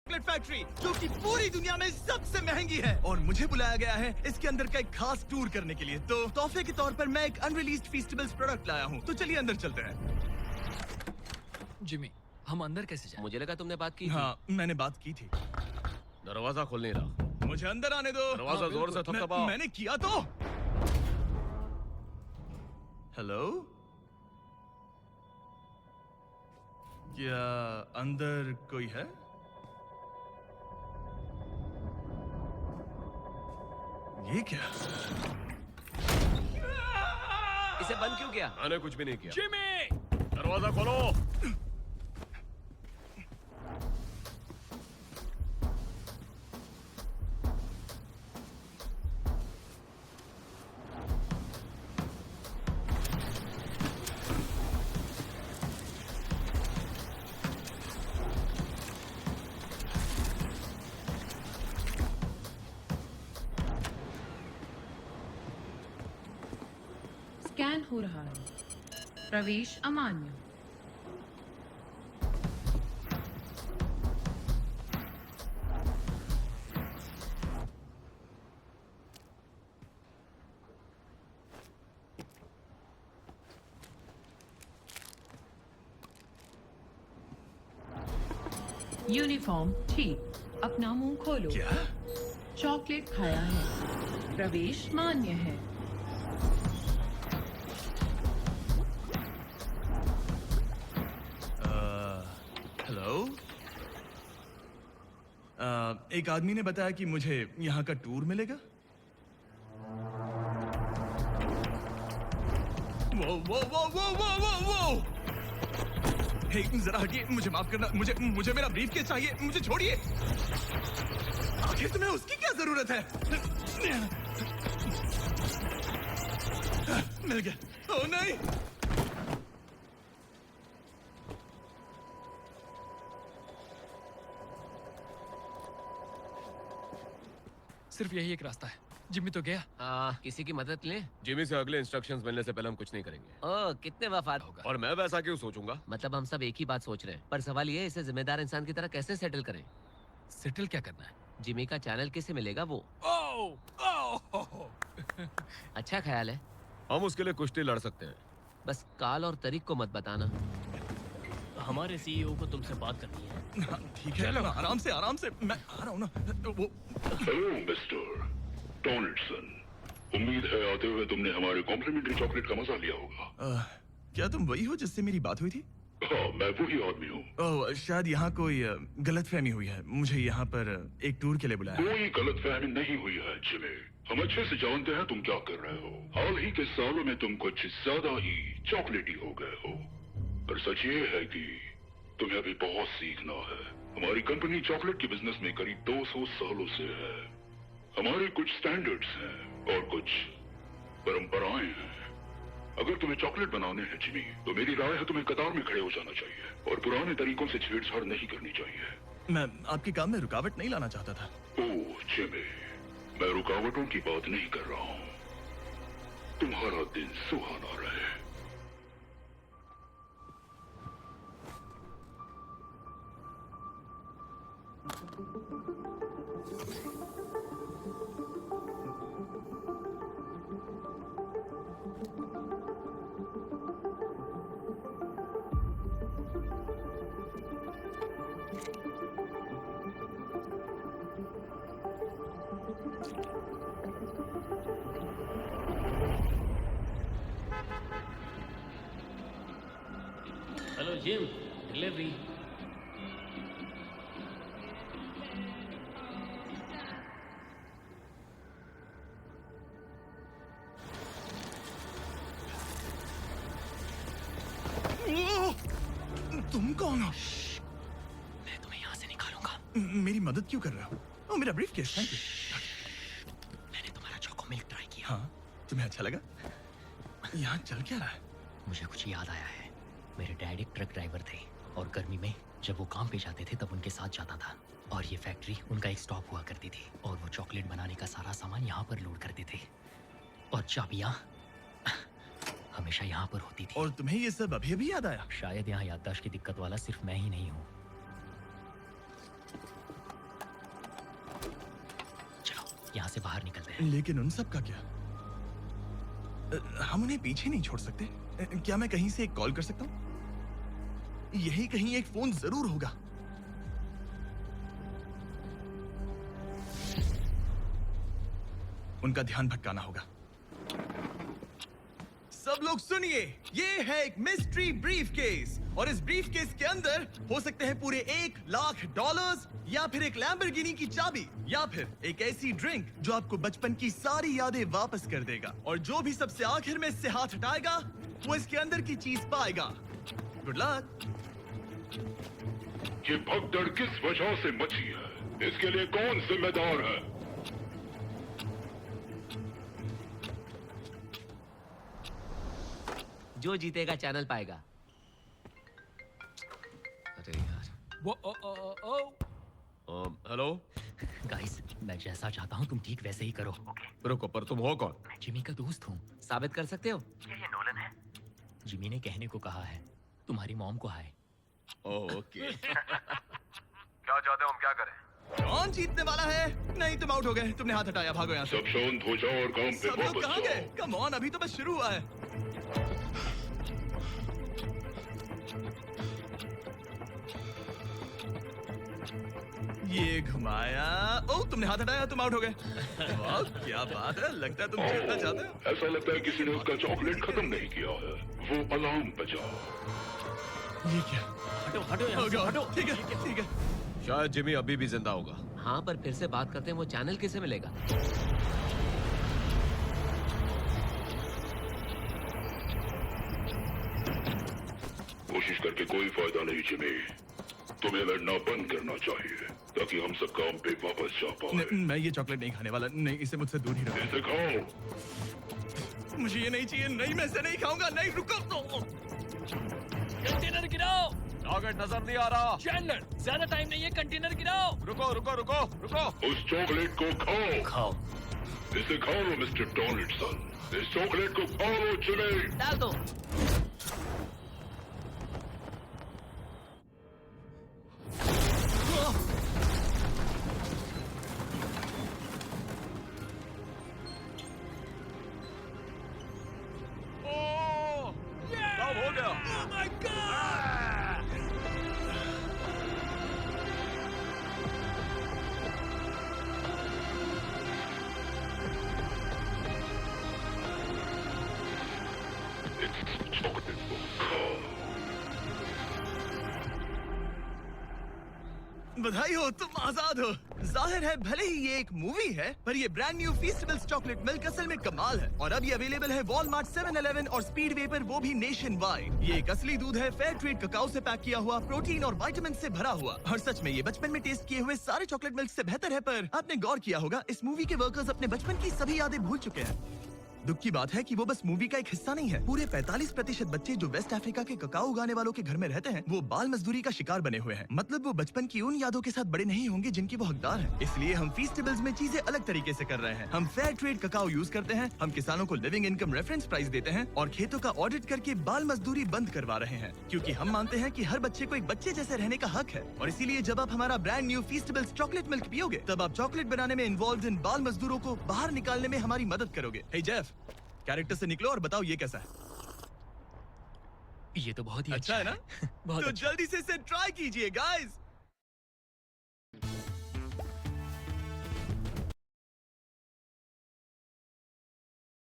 Chocolate factory जो कि पूरी दुनिया में सबसे महंगी है और मुझे बुलाया गया है इसके अंदर का एक खास टूर करने के लिए। तो तोहफे के तौर पर मैं एक अनरिलीज्ड फेस्टिवल्स प्रोडक्ट लाया हूँ। तो चलिए अंदर चलते हैं। जिमी, हम अंदर कैसे जाएं? मुझे लगा तुमने बात की थी। हाँ, मैंने बात की थी। दरवाजा खोल नहीं रहा। मुझे अंदर आने दो। दरवाजा जोर से थपथपाओ। मैंने किया तो। हेलो, क्या अंदर कोई है? ये क्या? इसे बंद क्यों किया? मैंने कुछ भी नहीं किया। जिमी! दरवाजा खोलो। स्कैन हो रहा है। प्रवेश अमान्य। यूनिफॉर्म ठीक। अपना मुंह खोलो। क्या? चॉकलेट खाया है। प्रवेश मान्य है। हेलो, एक आदमी ने बताया कि मुझे यहाँ का टूर मिलेगा। वो वो वो वो वो वो वो हे, जरा हटिए, मुझे माफ करना, मुझे मेरा ब्रीफकेस चाहिए, मुझे छोड़िए। आखिर तुम्हें उसकी क्या जरूरत है? मिल गया। ओह नहीं। सिर्फ यही एक रास्ता है। जिमी तो गया। किसी की मदद लें? जिमी से अगले इंस्ट्रक्शंस मिलने से पहले हम कुछ नहीं करेंगे। ओह, कितने वफाद होगा। और मैं वैसा क्यों सोचूंगा? मतलब हम सब एक ही बात सोच रहे हैं, पर सवाल ये है इसे जिम्मेदार इंसान की तरह कैसे सेटल करें? सेटल क्या करना है? जिमी का चैनल किसे मिलेगा वो? अच्छा ख्याल है। हम उसके लिए कुश्ती लड़ सकते हैं। बस काल और तारीख को मत बताना। हमारे सीईओ को तुमसे बात करनी है। हाँ, ठीक है, आराम से मैं आ रहा हूँ ना। वो हेलो मिस्टर डोनाल्डसन, उम्मीद है आते हुए तुमने हमारे कॉम्प्लीमेंट्री चॉकलेट का मजा लिया होगा। क्या तुम वही हो जिससे मेरी बात हुई थी? हाँ, मैं वही आदमी हूँ। ओह, शायद यहाँ कोई गलतफहमी हुई है। मुझे यहाँ पर एक टूर के लिए बुलाया है। कोई गलतफहमी नहीं हुई है जिमी। हम अच्छे से जानते हैं तुम क्या कर रहे हो। हाल ही के सालों में तुम कुछ ज्यादा ही चॉकलेटी हो गए हो। पर सच ये है कि तुम्हें अभी बहुत सीखना है। हमारी कंपनी चॉकलेट के बिजनेस में करीब 200 सालों से है। हमारे कुछ स्टैंडर्ड्स हैं और कुछ परंपराएं हैं। अगर तुम्हें चॉकलेट बनाने हैं जिमी, तो मेरी राय है तुम्हें कतार में खड़े हो जाना चाहिए और पुराने तरीकों से छेड़छाड़ नहीं करनी चाहिए। मैं आपके काम में रुकावट नहीं लाना चाहता था। ओह जिमी, मैं रुकावटों की बात नहीं कर रहा हूँ। तुम्हारा दिन सुहाना रहे। Hello gym, delivery. तुम कौन हो? मैं तुम्हें यहाँ से निकालूंगा। मेरी मदद क्यों कर रहे हो? ओह, मेरा ब्रीफकेस, थैंक यू। मैंने तुम्हारा चोको मिल्क ट्राई किया। हाँ, तुम्हें अच्छा लगा? यहाँ चल क्या रहा है? मुझे कुछ याद आया है। मेरे डैड एक ट्रक ड्राइवर थे और गर्मी में जब वो काम पे जाते थे तब उनके साथ जाता था और ये फैक्ट्री उनका एक स्टॉप हुआ करती थी और वो चॉकलेट बनाने का सारा सामान यहाँ पर लोड करते थे और चाबियाँ हमेशा यहाँ पर होती थी। और तुम्हें ये सब अभी अभी याद आया? शायद यहाँ याददाश्त की दिक्कत वाला सिर्फ मैं ही नहीं हूँ। यहाँ से बाहर निकलते हैं। लेकिन उन सब का क्या? हम उन्हें पीछे नहीं छोड़ सकते। क्या मैं कहीं से एक कॉल कर सकता हूँ? यही कहीं एक फोन जरूर होगा। उनका ध्यान भटकाना होगा। सब लोग सुनिए, ये है एक मिस्ट्री ब्रीफकेस और इस ब्रीफकेस के अंदर हो सकते हैं पूरे $1,00,000 या फिर एक लैम्बोर्गिनी की चाबी या फिर एक ऐसी ड्रिंक जो आपको बचपन की सारी यादें वापस कर देगा। और जो भी सबसे आखिर में इससे हाथ हटाएगा वो इसके अंदर की चीज पाएगा। Good luck. ये भगदड़ किस वजह से मची है? इसके लिए कौन जिम्मेदार है? जो जीतेगा चैनल पाएगा। अरे यार, हेलो। गाइस, मैं जैसा चाहता हूँ तुम ठीक वैसे ही करो। रुको, पर तुम हो कौन? मैं जिमी का दोस्त हूँ। साबित कर सकते हो? ये नोलन है। जिमी ने कहने को कहा है तुम्हारी मॉम को हाय। ओके। क्या चाहते हो हम क्या करें? कौन जीतने वाला है? नहीं, तुम आउट हो गए। तुमने हाथ हटाया, भागो यहाँ से। सब शांत हो जाओ और काम पे सब लोग वापस कहाँ गए? जाओ। कम ऑन, अभी तो बस शुरू हुआ है। ये घुमाया। ओह, तुमने हाथ हटाया, तुम आउट हो गए। वाह, क्या बात है। लगता है तुम जीतना चाहते हो। ऐसा लगता है किसी ने उसका चॉकलेट खत्म नहीं किया है। वो अलार्म बजा। ये क्या? हटो हटो यहाँ Oh से, God, हटो। ठीक है, ठीक है। शायद जिमी अभी भी जिंदा होगा। हाँ, पर फिर से बात करते हैं, वो चैनल किसे मिलेगा? कोशिश करके कोई फायदा नहीं जिमी। तुम्हें लड़ना बंद करना चाहिए ताकि हम सब काम पे वापस जा पाए। मैं ये चॉकलेट नहीं खाने वाला। नहीं, इसे मुझसे दूर ही रखो। इसे खाओ। मुझे ये नहीं चाहिए। नहीं, मैं इसे नहीं खाऊंगा। नहीं, रुको। कंटेनर गिराओ। टारगेट नजर नहीं आ रहा। चैंडलर, ज्यादा टाइम नहीं है, कंटेनर गिराओ। रुको रुको रुको रुको। उस चॉकलेट को खाओ। खाओ। इसे खाओ मिस्टर डोनाल्डसन। इस चॉकलेट को खाओ जिमी। डाल दो। सब हो गया। इस चॉकलेट को खाओ। बधाई हो, तुम आजाद हो। जाहिर है भले ही ये एक मूवी है, पर ये ब्रांड न्यू फीस्टेबल्स चॉकलेट मिल्क असल में कमाल है। और अब ये अवेलेबल है वॉलमार्ट, 7-Eleven और स्पीडवे पर, वो भी नेशन वाइड। ये एक असली दूध है, फेयर ट्रेड ककाओ से पैक किया हुआ, प्रोटीन और विटामिन से भरा हुआ। और सच में ये बचपन में टेस्ट किए हुए सारे चॉकलेट मिल्क से बेहतर है। पर आपने गौर किया होगा, इस मूवी के वर्कर्स अपने बचपन की सभी यादें भूल चुके हैं। दुख की बात है कि वो बस मूवी का एक हिस्सा नहीं है। पूरे 45% बच्चे जो वेस्ट अफ्रीका के ककाओ उगाने वालों के घर में रहते हैं, वो बाल मजदूरी का शिकार बने हुए हैं। मतलब वो बचपन की उन यादों के साथ बड़े नहीं होंगे जिनके वो हकदार हैं। इसलिए हम फीस्टेबल्स में चीजें अलग तरीके से कर रहे हैं। हम फेयर ट्रेड ककाओ यूज करते हैं, हम किसानों को लिविंग इनकम रेफरेंस प्राइस देते हैं और खेतों का ऑडिट करके बाल मजदूरी बंद करवा रहे हैं। क्योंकि हम मानते हैं कि हर बच्चे को एक बच्चे जैसे रहने का हक है। और इसीलिए जब आप हमारा ब्रांड न्यू फीस्टेबल्स चॉकलेट मिल्क पियोगे, तब आप चॉकलेट बनाने में इन्वॉल्व इन बाल मजदूरों को बाहर निकालने में हमारी मदद करोगे। हे जेफ, कैरेक्टर से निकलो और बताओ ये कैसा है। ये तो बहुत ही अच्छा है ना? बहुत तो अच्छा। जल्दी से इसे ट्राई कीजिए गाइस।